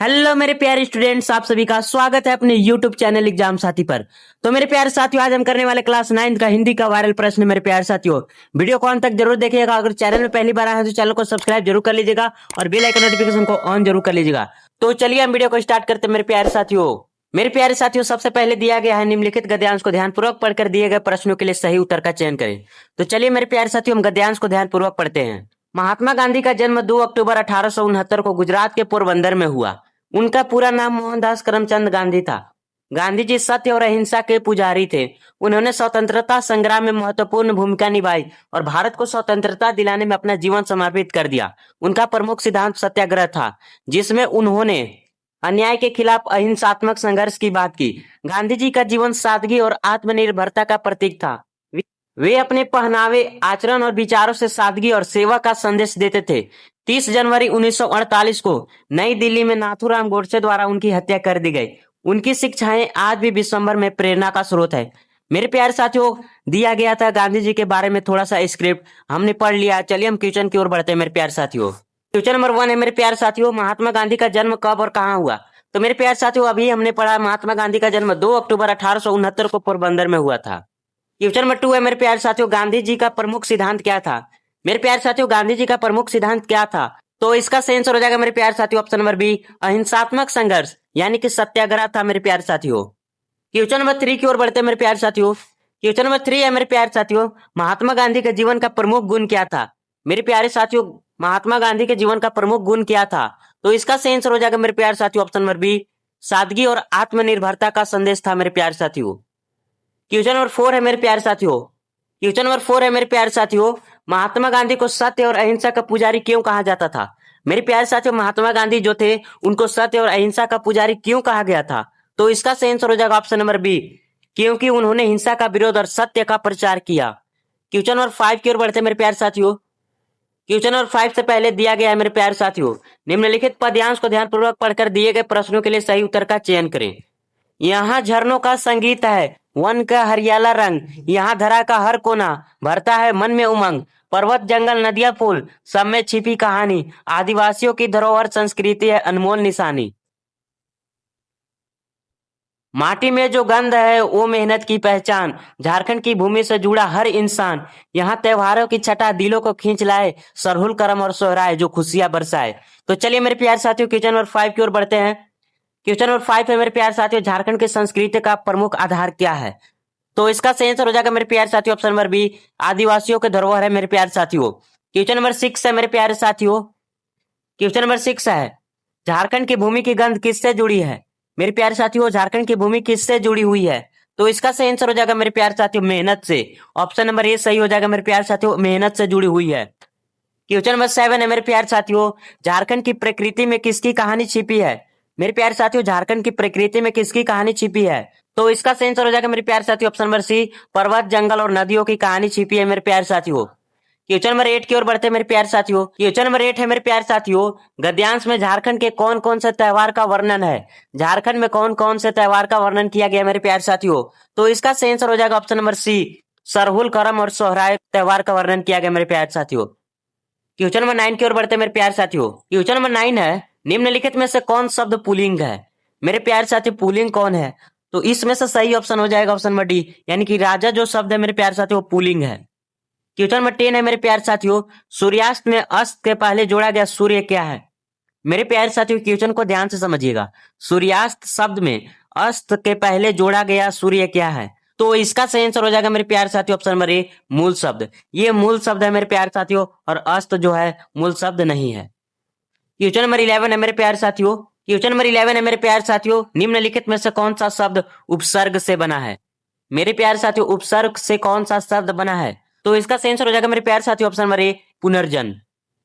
Hello मेरे प्यारे students, आप सभी का स्वागत है अपने यूट्यूब चैनल एग्जाम साथी पर। तो मेरे प्यारे साथियों, आज हम करने वाले क्लास 9 का हिंदी का वायरल प्रश्न। मेरे प्यारे साथियों, वीडियो को अंत तक जरूर देखिएगा। अगर चैनल में पहली बार आए हैं तो चैनल को सब्सक्राइब जरूर कर लीजिएगा और बेल आइकन नोटिफिकेशन को ऑन जरूर कर लीजिएगा। तो चलिए हम वीडियो को स्टार्ट करते हैं मेरे प्यारे साथियों। मेरे प्यारे साथियों, सबसे पहले दिया गया है निम्नलिखित गद्यांश को ध्यानपूर्वक पढ़कर दिए गए प्रश्नों के लिए सही उत्तर का चयन करें। तो चलिए मेरे प्यारे साथियों, हम गद्यांश को ध्यानपूर्वक पढ़ते हैं। महात्मा गांधी का जन्म 2 अक्टूबर 1869 को गुजरात के पोरबंदर में हुआ। उनका पूरा नाम मोहनदास करमचंद गांधी था। गांधी जी सत्य और अहिंसा के पुजारी थे। उन्होंने स्वतंत्रता संग्राम में महत्वपूर्ण भूमिका निभाई और भारत को स्वतंत्रता दिलाने में अपना जीवन समर्पित कर दिया। उनका प्रमुख सिद्धांत सत्याग्रह था, जिसमें उन्होंने अन्याय के खिलाफ अहिंसात्मक संघर्ष की बात की। गांधी जी का जीवन सादगी और आत्मनिर्भरता का प्रतीक था। वे अपने पहनावे, आचरण और विचारों से सादगी और सेवा का संदेश देते थे। 30 जनवरी 1948 को नई दिल्ली में नाथूराम गोडसे द्वारा उनकी हत्या कर दी गई। उनकी शिक्षाएं आज भी विश्वभर में प्रेरणा का स्रोत है। मेरे प्यारे साथियों, दिया गया था गांधी जी के बारे में थोड़ा सा स्क्रिप्ट हमने पढ़ लिया। चलिए हम क्वेश्चन की ओर बढ़ते हैं मेरे प्यारे साथियों। क्वेश्चन नंबर 1 है मेरे प्यारे साथियों, महात्मा गांधी का जन्म कब और कहाँ हुआ? तो मेरे प्यारे साथियों, अभी हमने पढ़ा महात्मा गांधी का जन्म 2 अक्टूबर 1869 को पोरबंदर में हुआ था। क्वेश्चन नंबर 2 है मेरे प्यारे साथियों, गांधी जी का प्रमुख सिद्धांत क्या था? मेरे प्यारे साथियों, गांधी जी का प्रमुख सिद्धांत क्या था? तो इसका सही आंसर हो जाएगा मेरे प्यारे साथियों ऑप्शन नंबर बी, अहिंसात्मक संघर्ष यानी कि सत्याग्रह था मेरे प्यारे साथियों। क्वेश्चन नंबर 3 की ओर बढ़ते हैं मेरे प्यारे साथियों। क्वेश्चन नंबर 3 है मेरे प्यारे साथियों, महात्मा गांधी के जीवन का प्रमुख गुण क्या था? मेरे प्यारे साथियों, महात्मा गांधी के जीवन का प्रमुख गुण क्या था? तो इसका सही आंसर हो जाएगा मेरे प्यारे साथियों ऑप्शन नंबर बी, सादगी और आत्मनिर्भरता का संदेश था मेरे प्यारे साथियों। क्वेश्चन नंबर 4 है मेरे प्यारे साथियों। क्वेश्चन नंबर 4 है मेरे प्यारे साथियों, महात्मा गांधी को सत्य और अहिंसा का पुजारी क्यों कहा जाता था? मेरे प्यारे साथियों, महात्मा गांधी जो थे उनको सत्य और अहिंसा का पुजारी क्यों कहा गया था? तो इसका सही आंसर हो जाएगा ऑप्शन नंबर बी, क्योंकि उन्होंने हिंसा का विरोध और सत्य का प्रचार किया। क्वेश्चन नंबर 5 की ओर बढ़ते हैं मेरे प्यारे साथियों। क्वेश्चन नंबर 5 से पहले दिया गया है मेरे प्यारे साथियों, निम्नलिखित पद्यांश को ध्यानपूर्वक पढ़कर दिए गए प्रश्नों के लिए सही उत्तर का चयन करें। यहाँ झरनों का संगीत है, वन का हरियाला रंग, यहाँ धरा का हर कोना भरता है मन में उमंग। पर्वत जंगल नदियां फूल सब में छिपी कहानी, आदिवासियों की धरोहर संस्कृति है अनमोल निशानी। माटी में जो गंध है वो मेहनत की पहचान, झारखंड की भूमि से जुड़ा हर इंसान। यहाँ त्योहारों की छटा दिलों को खींच लाए, सरहुल करम और सोहराए जो खुशियां बरसाए। तो चलिए मेरे प्यारे साथियों, क्वेश्चन नंबर 5 की ओर बढ़ते हैं। क्वेश्चन नंबर 5 है मेरे प्यारे साथियों, झारखंड की संस्कृति का प्रमुख आधार क्या है? तो इसका सही आंसर हो जाएगा मेरे प्यारे साथियों ऑप्शन नंबर बी, आदिवासियों के धरोहर है मेरे प्यारे साथियों। क्वेश्चन नंबर 6 है मेरे प्यारे साथियों। क्वेश्चन नंबर 6 है, झारखंड की भूमि की गंध किससे जुड़ी है? मेरे प्यारे साथियों, झारखंड की भूमि किससे जुड़ी हुई है? तो इसका सही आंसर हो जाएगा मेरे प्यारे साथियों मेहनत से। ऑप्शन नंबर ए सही हो जाएगा मेरे प्यारे साथियों, मेहनत से जुड़ी हुई है। क्वेश्चन नंबर 7 है मेरे प्यारे साथियों, झारखंड की प्रकृति में किसकी कहानी छिपी है? मेरे प्यारे साथियों, झारखंड की प्रकृति में किसकी कहानी छिपी है? तो इसका सही आंसर हो जाएगा मेरे प्यारे साथियों ऑप्शन नंबर सी, पर्वत जंगल और नदियों की कहानी छिपी है मेरे प्यारे साथियों। क्वेश्चन नंबर 8 की ओर बढ़ते हैं मेरे प्यारे साथियों। क्वेश्चन नंबर 8 है मेरे प्यारे साथियों, गद्यांश में झारखंड के कौन कौन से त्योहार का वर्णन है? झारखंड में कौन कौन से त्योहार का वर्णन किया गया मेरे प्यारे साथियों? तो इसका सही आंसर हो जाएगा ऑप्शन नंबर सी, सरहुल करम और सोहराय त्योहार का वर्णन किया गया मेरे प्यारे साथियों। क्वेश्चन नंबर 9 की ओर बढ़ते हैं मेरे प्यारे साथियों। क्वेश्चन नंबर 9 है, निम्नलिखित में से कौन शब्द पुल्लिंग है? मेरे प्यारे साथियों, पुल्लिंग कौन है? तो इसमें से सही ऑप्शन हो जाएगा ऑप्शन नंबर डी, यानी कि राजा जो शब्द है मेरे प्यारे साथियों वो पुल्लिंग है। क्वेश्चन नंबर 10 है मेरे प्यारे साथियों, सूर्यास्त में अस्त के पहले जोड़ा गया सूर्य क्या है? मेरे प्यारे साथियों, क्वेश्चन को ध्यान से समझिएगा। सूर्यास्त शब्द में अस्त के पहले जोड़ा गया सूर्य क्या है? तो इसका सही आंसर हो जाएगा मेरे प्यारे साथियों ऑप्शन नंबर ए, मूल शब्द। ये मूल शब्द है मेरे प्यारे साथियों, और अस्त जो है मूल शब्द नहीं है। क्वेश्चन नंबर 11 है मेरे प्यारे साथियों। क्वेश्चन नंबर 11 है मेरे प्यारे साथियों, निम्नलिखित में से कौन सा शब्द उपसर्ग से बना है? मेरे प्यारे साथियों, उपसर्ग से कौन सा शब्द बना है? तो इसका सही आंसर हो जाएगा मेरे प्यारे साथियों ऑप्शन नंबर ए, पुनर्जन्म।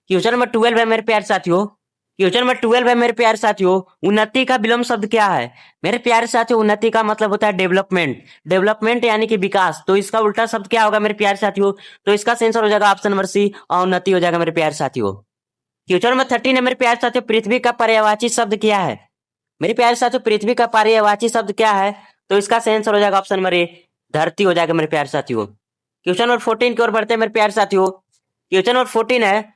क्वेश्चन नंबर 12 है मेरे प्यारे साथियों। क्वेश्चन नंबर 12 है मेरे प्यारे साथियों, उन्नति का विलोम शब्द क्या है? मेरे प्यारे साथियों, उन्नति का मतलब होता है डेवलपमेंट। डेवलपमेंट यानी कि विकास। तो इसका उल्टा शब्द क्या होगा मेरे प्यारे साथियों? तो इसका सही आंसर हो जाएगा ऑप्शन नंबर सी, अवनति हो जाएगा मेरे प्यारे साथियों। क्वेश्चन नंबर 13 है मेरे प्यारे साथियों, पृथ्वी का पर्यायवाची शब्द क्या है? मेरे प्यारे साथियों, पृथ्वी का पर्यायवाची शब्द क्या है? तो इसका सही आंसर हो जाएगा ऑप्शन नंबर ए, धरती हो जाएगा मेरे प्यारे साथियों। क्वेश्चन नंबर 14 की ओर बढ़ते हैं मेरे प्यारे साथियों। क्वेश्चन नंबर 14 है,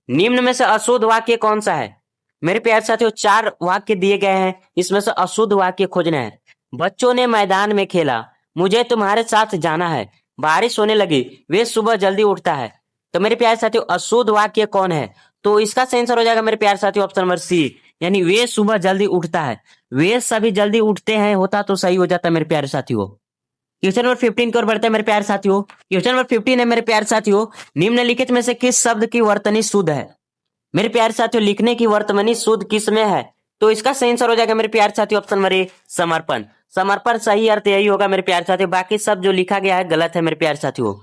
निम्न में से अशुद्ध वाक्य कौन सा है? मेरे प्यारे साथियों 4 वाक्य दिए गए हैं, इसमें से अशुद्ध वाक्य खोजना है। बच्चों ने मैदान में खेला, मुझे तुम्हारे साथ जाना है, बारिश होने लगी, वे सुबह जल्दी उठता है। तो मेरे प्यारे साथियों अशुद्ध वाक्य कौन है? तो इसका सही आंसर हो जाएगा मेरे प्यारे साथियों ऑप्शन नंबर सी, यानी वे सुबह जल्दी उठता है। वे सभी जल्दी उठते हैं होता तो सही हो जाता मेरे प्यारे साथियों। क्वेश्चन नंबर 15 की ओर बढ़ते हैं मेरे प्यारे साथियों। क्वेश्चन नंबर 15 है मेरे प्यारे साथियों, निम्नलिखित में से किस शब्द की वर्तनी शुद्ध है? मेरे प्यारे साथियों लिखने की वर्तमानी शुद्ध किस में है? तो इसका सही आंसर हो जाएगा मेरे प्यारे साथियों ऑप्शन नंबर ए, समर्पण। समर्पण सही अर्थ यही होगा मेरे प्यारे साथियों, बाकी सब जो लिखा गया है गलत है मेरे प्यारे साथियों।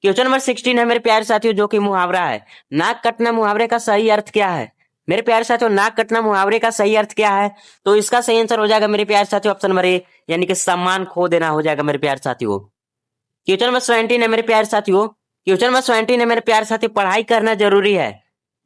क्वेश्चन नंबर 16 है मेरे प्यारे साथियों, जो कि मुहावरा है। नाक कटना मुहावरे का सही अर्थ क्या है? मेरे प्यारे साथियों नाक कटना मुहावरे का सही अर्थ क्या है? तो इसका सही आंसर हो जाएगा मेरे प्यारे साथियों ऑप्शन नंबर ए, यानी कि सम्मान खो देना हो जाएगा मेरे प्यारे साथियों। क्वेश्चन नंबर 17 है मेरे प्यारे साथियों। क्वेश्चन नंबर 17 है मेरे प्यारे साथियों, पढ़ाई करना जरूरी है।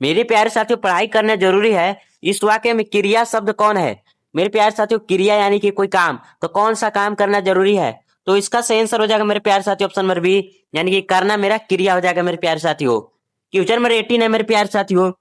मेरे प्यारे साथियों पढ़ाई करना जरूरी है, इस वाक्य में क्रिया शब्द कौन है? मेरे प्यारे साथियों क्रिया यानी कि कोई काम, तो कौन सा काम करना जरूरी है? तो इसका सही आंसर हो जाएगा मेरे प्यारे साथियों ऑप्शन नंबर बी, यानी कि करना मेरा क्रिया हो जाएगा मेरे प्यारे साथियों। क्वेश्चन नंबर 18 है मेरे प्यारे साथियों,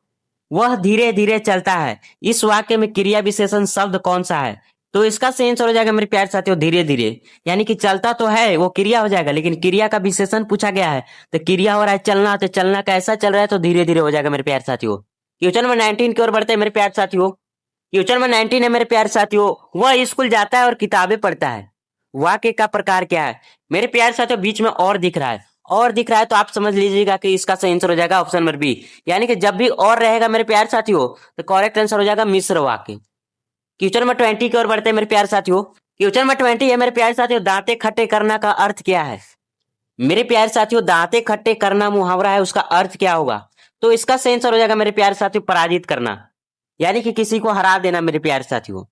वह धीरे धीरे चलता है, इस वाक्य में क्रिया विशेषण शब्द कौन सा है? तो इसका सही आंसर हो जाएगा मेरे प्यारे साथियों धीरे धीरे, यानी कि चलता तो है वो क्रिया हो जाएगा, लेकिन क्रिया का विशेषण पूछा गया है। तो क्रिया हो रहा है चलना, तो चलना कैसा चल रहा है? तो धीरे धीरे हो जाएगा मेरे प्यारे साथियों। क्वेश्चन नंबर 19 की ओर बढ़ते हैं मेरे प्यारे साथियों। क्वेश्चन नंबर 19 है मेरे प्यारे साथियों, वह स्कूल जाता है और किताबें पढ़ता है, वाक्य का प्रकार क्या है? मेरे प्यारे साथियों बीच में और दिख रहा है, और दिख रहा है तो आप समझ लीजिएगा कि इसका सही आंसर हो जाएगा ऑप्शन नंबर बी, यानी कि जब भी और रहेगा मेरे प्यारे साथियों तो करेक्ट आंसर हो जाएगा मिश्र वाक्य। क्वेश्चन नंबर 20 की ओर बढ़ते हैं मेरे प्यारे साथियों। क्वेश्चन नंबर 20 है मेरे प्यारे साथियों, दांते खट्टे करना का अर्थ क्या है? मेरे प्यारे साथियों दांते खट्टे करना मुहावरा है, उसका अर्थ क्या होगा? तो इसका सही आंसर हो जाएगा मेरे प्यारे साथियों पराजित करना, यानी कि किसी को हरा देना मेरे प्यारे साथियों।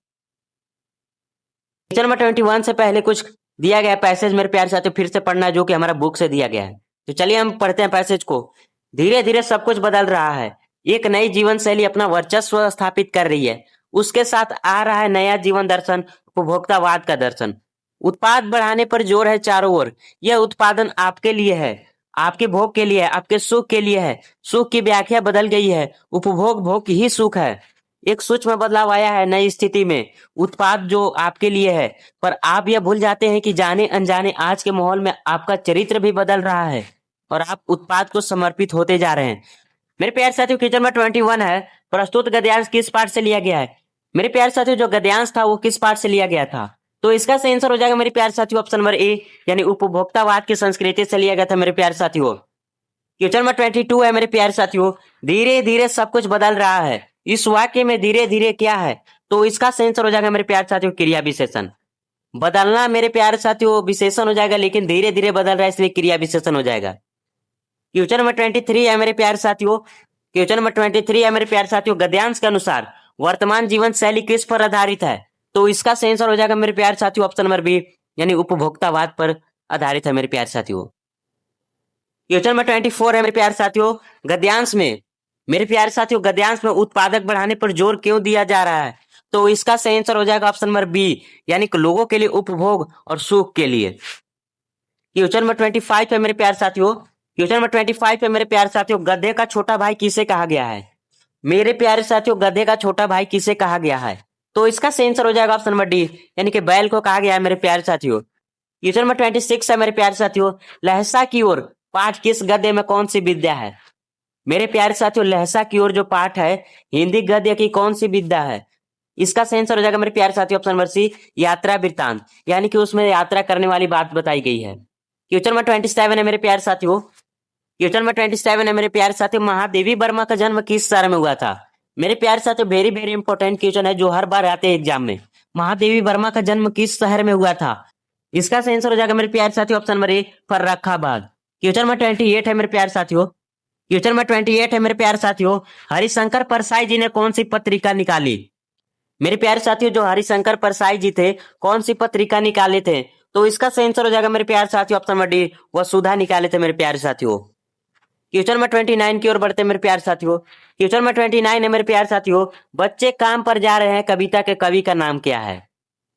क्वेश्चन नंबर 21 से पहले कुछ दिया गया पैसेज मेरे प्यारे साथियों फिर से पढ़ना है, जो कि हमारा बुक से दिया गया है। तो चलिए हम पढ़ते हैं पैसेज को। धीरे धीरे सब कुछ बदल रहा है, एक नई जीवन शैली अपना वर्चस्व स्थापित कर रही है, उसके साथ आ रहा है नया जीवन दर्शन, उपभोक्तावाद का दर्शन। उत्पाद बढ़ाने पर जोर है चारों ओर, यह उत्पादन आपके लिए है, आपके भोग के लिए है, आपके सुख के लिए है। सुख की व्याख्या बदल गई है, उपभोग भोग ही सुख है। एक सूक्ष्म बदलाव आया है नई स्थिति में, उत्पाद जो आपके लिए है, पर आप यह भूल जाते हैं कि जाने अनजाने आज के माहौल में आपका चरित्र भी बदल रहा है और आप उत्पाद को समर्पित होते जा रहे हैं। मेरे प्यारे साथियों क्वेश्चन नंबर 21 है, प्रस्तुत गद्यांश किस पाठ से लिया गया है? मेरे प्यारे साथियों जो गद्यांश था वो किस पाठ से लिया गया था? तो इसका सही आंसर हो जाएगा मेरे प्यारे साथियों ऑप्शन नंबर ए, यानी उपभोक्तावाद की संस्कृति से लिया गया था मेरे प्यारे साथियों। क्वेश्चन नंबर 22 है मेरे प्यारे साथियों, धीरे धीरे सब कुछ बदल रहा है, इस वाक्य में धीरे धीरे क्या है? तो इसका सही आंसर हो जाएगा मेरे प्यारे साथियों क्रिया विशेषण। बदलना मेरे प्यारे साथियों विशेषण हो जाएगा, लेकिन धीरे धीरे बदल रहा है इसलिए क्रिया विशेषण हो जाएगा। क्वेश्चन नंबर 23 है मेरे प्यारे साथियों। क्वेश्चन नंबर 23 है मेरे प्यारे साथियों, गद्यांश के अनुसार वर्तमान जीवन शैली किस पर आधारित है? तो इसका सही आंसर हो जाएगा मेरे प्यारे साथियों ऑप्शन नंबर बी, यानी उपभोक्तावाद पर आधारित है मेरे प्यारे साथियों। क्वेश्चन नंबर 24 है मेरे प्यारे साथियों, गद्यांश में मेरे प्यारे साथियों गद्यांश में उत्पादक बढ़ाने पर जोर क्यों दिया जा रहा है? तो इसका सही आंसर हो जाएगा ऑप्शन नंबर बी, यानी कि लोगों के लिए उपभोग और सुख के लिए। क्वेश्चन नंबर 25 है मेरे प्यारे साथियों। क्वेश्चन नंबर 25 है मेरे प्यारे साथियों, गधे का छोटा भाई किसे कहा गया है? मेरे प्यारे साथियों गधे का छोटा भाई किसे कहा गया है? तो इसका सही आंसर हो जाएगा ऑप्शन नंबर डी, यानी कि बैल को कहा गया है मेरे प्यारे साथियों। क्वेश्चन नंबर 26 है मेरे प्यारे साथियों, लहसा की ओर पाठ किस गद्य में कौन सी विद्या है? मेरे प्यारे साथियों लहसा की ओर जो पाठ है हिंदी गद्य की कौन सी विद्या है? इसका सही आंसर हो जाएगा मेरे प्यारे साथियों ऑप्शन नंबर सी, यात्रा वृत्तांत, यानी कि उसमें यात्रा करने वाली बात बताई गई है। क्वेश्चन नंबर 27 है मेरे प्यारे साथियों। क्वेश्चन नंबर 27 है मेरे प्यारे साथियों, महादेवी वर्मा का जन्म किस शहर में हुआ था? मेरे प्यारे साथियों वेरी वेरी इंपॉर्टेंट क्वेश्चन है जो हर बार आते हैं एग्जाम में। महादेवी वर्मा का जन्म किस शहर में हुआ था? इसका सही आंसर हो जाएगा मेरे प्यारे साथियों option number A, Farrukhabad. Question number 28 है मेरे प्यारे साथियों। क्वेश्चन नंबर 28 है मेरे प्यारे साथियों, हरिशंकर परसाई जी ने कौन सी पत्रिका निकाली? मेरे प्यारे साथियों जो हरिशंकर परसाई जी थे कौन सी पत्रिका निकाले थे? तो इसका सही आंसर हो जाएगा मेरे प्यारे साथियों ऑप्शन नंबर डी, वसुधा निकाले थे मेरे प्यारे साथियों। क्वेश्चन नंबर 29 की ओर बढ़ते हैं मेरे प्यारे साथियों। क्वेश्चन नंबर 29 है मेरे प्यारे साथियों, बच्चे काम पर जा रहे हैं कविता के कवि का नाम क्या है?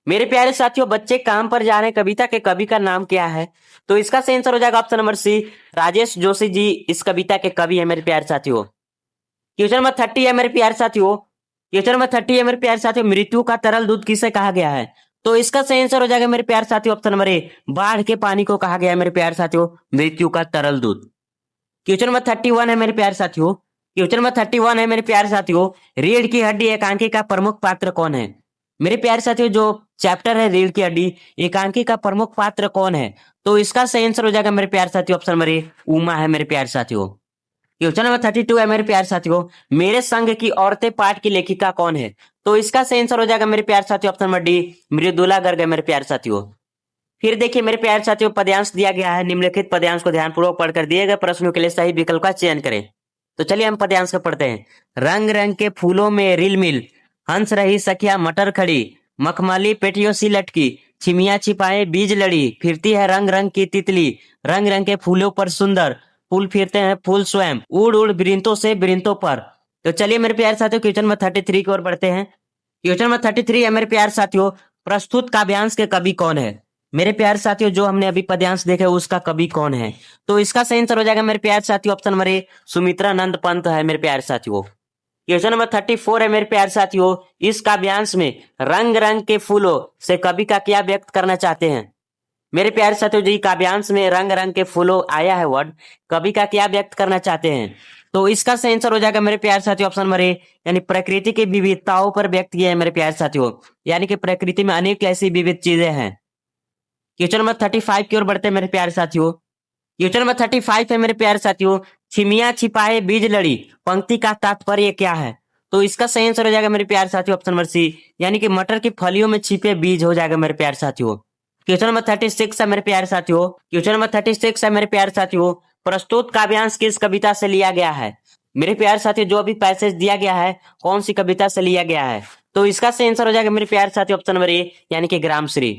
मेरे प्यारे साथियों बच्चे काम पर जा रहे हैं कविता के कवि का नाम क्या है? तो इसका सही आंसर हो जाएगा option number C, Rajesh Joshi ji इस कविता के कवि है मेरे प्यारे साथियों। क्वेश्चन नंबर 30 है मेरे प्यारे साथियों। क्वेश्चन नंबर 30 है मेरे प्यारे साथियों, मृत्यु का तरल दूध किसे कहा गया है? तो इसका सही आंसर हो जाएगा मेरे प्यारे साथियों ऑप्शन नंबर ए, बाढ़ के पानी को कहा गया है मेरे प्यारे साथियों मृत्यु का तरल दूध। क्वेश्चन नंबर 31 है मेरे प्यारे साथियों, क्वेश्चन नंबर 31 है मेरे प्यारे साथियों, रीढ़ की हड्डी एकांकी का प्रमुख पात्र कौन है? मेरे प्यारे साथियों जो चैप्टर है रीढ़ की हड्डी एकांकी का प्रमुख पात्र कौन है? तो इसका सही आंसर हो जाएगा मेरे प्यारे साथियों ऑप्शन नंबर ए, उमा है मेरे प्यारे साथियों। क्वेश्चन नंबर 32 है मेरे प्यारे साथियों, मेरे संग की औरतें पाठ की लेखिका कौन है? तो इसका सही आंसर हो जाएगा मेरे प्यारे साथियों option number D, Mridula Garg है मेरे प्यारे साथियों। फिर देखिए मेरे प्यारे साथियों, पद्यांश दिया गया है, निम्नलिखित पद्यांश को ध्यानपूर्वक पढ़कर दिए गए प्रश्नों के लिए सही विकल्प का चयन करें। तो चलिए हम पद्यांश को पढ़ते हैं। रंग रंग के फूलों में रिलमिल, हंस रही सखिया मटर खड़ी, मखमली पेटियों सी लटकी, छिमिया छिपाए बीज लड़ी, फिरती है रंग रंग की तितली, रंग रंग के फूलों पर सुंदर, फूल फिरते हैं फूल स्वयं, उड़ उड़ बिरिंतों से बिरिंतों पर। तो चलिए मेरे प्यारे साथियों क्वेश्चन नंबर 33 की ओर बढ़ते हैं। क्वेश्चन नंबर 33 है मेरे प्यारे साथियों, प्रस्तुत काव्यांश के कवि कौन है? मेरे प्यारे साथियों जो हमने अभी पद्यांश देखे उसका कवि कौन है? तो इसका सही आंसर हो जाएगा मेरे प्यारे साथियों ऑप्शन नंबर ए, सुमित्रा नंद पंत है मेरे प्यारे साथियों। क्वेश्चन नंबर 34 है मेरे प्यारे साथियों, इस काव्यांश में रंग रंग के फूलों से कवि का क्या व्यक्त करना चाहते हैं? मेरे प्यारे साथियों जी काव्यांश में रंग रंग के फूलों आया है वर्ड, कवि का क्या व्यक्त करना चाहते हैं? तो इसका सही आंसर हो जाएगा मेरे प्यारे साथियों ऑप्शन नंबर ए, यानी प्रकृति की विविधताओं पर व्यक्त किया है मेरे प्यारे साथियों, यानी कि प्रकृति में अनेक ऐसी विविध चीजें हैं। क्वेश्चन नंबर 35 की ओर बढ़ते हैं मेरे प्यारे साथियों। क्वेश्चन नंबर 35 है मेरे प्यारे साथियों, छिमिया छिपाए बीज लड़ी, पंक्ति का तात्पर्य क्या है? तो इसका सही आंसर हो जाएगा मेरे प्यारे साथियों ऑप्शन नंबर सी, यानी कि मटर की फलियों में छिपे बीज हो जाएगा मेरे प्यारे साथियों। क्वेश्चन नंबर 36 है मेरे प्यारे साथियों, क्वेश्चन नंबर 36 है मेरे प्यारे साथियों, प्रस्तुत काव्यांश किस कविता से लिया गया है? मेरे प्यारे साथियों जो अभी पैसेज दिया गया है कौन सी कविता से लिया गया है? तो इसका सही आंसर हो जाएगा मेरे प्यारे साथियों ऑप्शन नंबर ए, यानी कि ग्रामश्री।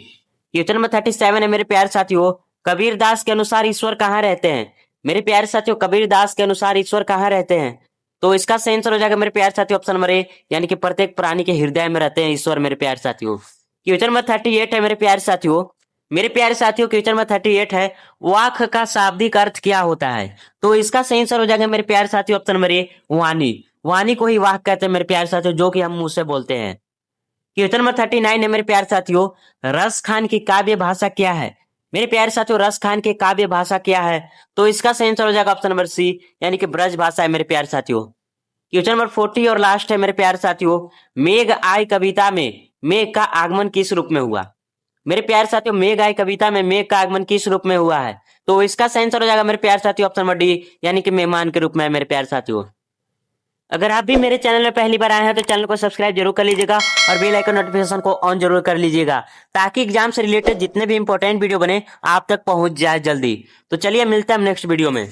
क्वेश्चन नंबर 37 है मेरे प्यारे साथियों, कबीर दास के अनुसार ईश्वर कहाँ रहते हैं? मेरे प्यारे साथियों कबीर दास के अनुसार ईश्वर कहाँ रहते हैं? तो इसका सही आंसर हो जाएगा मेरे प्यारे साथियों ऑप्शन नंबर ए, यानी कि प्रत्येक प्राणी के हृदय में रहते हैं ईश्वर मेरे प्यारे साथियों। क्वेश्चन नंबर 38 है मेरे प्यारे साथियों, मेरे प्यारे साथियों क्वेश्चन नंबर 38 है, वाक का शाब्दिक अर्थ क्या होता है? तो इसका सही आंसर हो जाएगा मेरे प्यारे साथियों ऑप्शन नंबर ए, वाणी। वाणी को ही वाक कहते हैं मेरे प्यारे साथियों, जो कि हम मुंह से बोलते हैं। क्वेश्चन नंबर 39 है मेरे प्यारे साथियों, रस खान की काव्य भाषा क्या है? मेरे प्यारे साथियों रस खान की काव्य भाषा क्या है? तो इसका सही आंसर हो जाएगा ऑप्शन नंबर सी, यानी कि ब्रज भाषा है मेरे प्यारे साथियों। क्वेश्चन नंबर 40 और लास्ट है मेरे प्यारे साथियों, मेघ आय कविता में मेघ का आगमन किस रूप में हुआ? मेरे प्यारे साथियों मेघ आय कविता में मेघ का आगमन किस रूप में हुआ है? तो इसका सही आंसर हो जाएगा मेरे प्यारे साथियों ऑप्शन नंबर डी, यानी कि मेहमान के रूप में है मेरे प्यारे साथियों। अगर आप भी मेरे चैनल में पहली बार आए हैं तो चैनल को सब्सक्राइब जरूर कर लीजिएगा और बेल आइकन नोटिफिकेशन को ऑन जरूर कर लीजिएगा, ताकि एग्जाम से रिलेटेड जितने भी इंपॉर्टेंट वीडियो बने आप तक पहुंच जाए जल्दी। तो चलिए मिलते हैं हम नेक्स्ट वीडियो में।